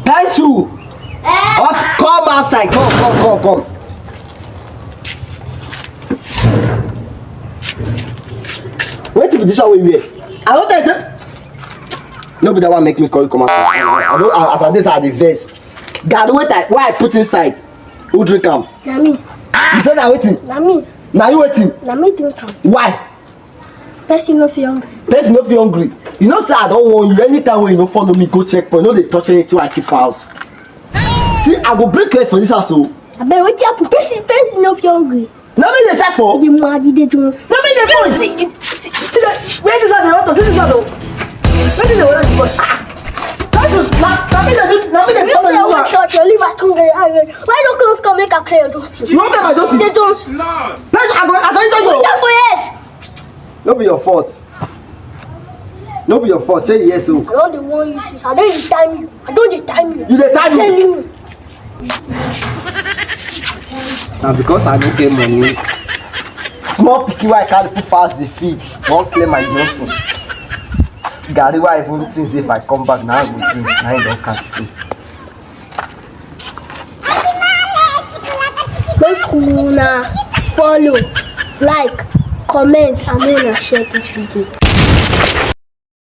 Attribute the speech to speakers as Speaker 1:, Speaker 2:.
Speaker 1: Pencil. Come outside. Come. Wait till this one we wear. I don't tell you. Nobody that one make me call you come outside. I don't. As I this are the verse. God, wait. Why I put inside? Who drink am?
Speaker 2: Na me.
Speaker 1: You said that waiting.
Speaker 2: Na me.
Speaker 1: Now you waiting.
Speaker 2: Na me drink am.
Speaker 1: Why?
Speaker 2: Person no feel hungry.
Speaker 1: Person no feel hungry. You know, sir, I don't want you. Anytime when you no follow me, go checkpoint. No, they touch anything I keep for house. See, I go break leg for this house. So.
Speaker 2: I bet what you person no feel hungry.
Speaker 1: Now me dey check for.
Speaker 2: The mad, the Jones.
Speaker 1: Now me dey point. See, where this one dey want to see this one though? Where this one dey want to? Now me dey follow you.
Speaker 2: Your liver stronger. Why don't close come make a clear those?
Speaker 1: You want them I just see?
Speaker 2: They don't.
Speaker 3: No.
Speaker 1: I go tell you.
Speaker 2: That's for yes.
Speaker 1: No be your fault. No be your fault. Say yes o.
Speaker 2: I don't the one you see. I don't dey time you. I don't dey time you.
Speaker 1: You dey time me.
Speaker 2: Telling me.
Speaker 1: Na because I no get money. Small pikin wey I carry put fast dey feed. Wan clear my Johnson. Garri wey I even think say if I come back na I go drink. Na him don catch see.
Speaker 2: Make una follow, like, comment, and then share this video.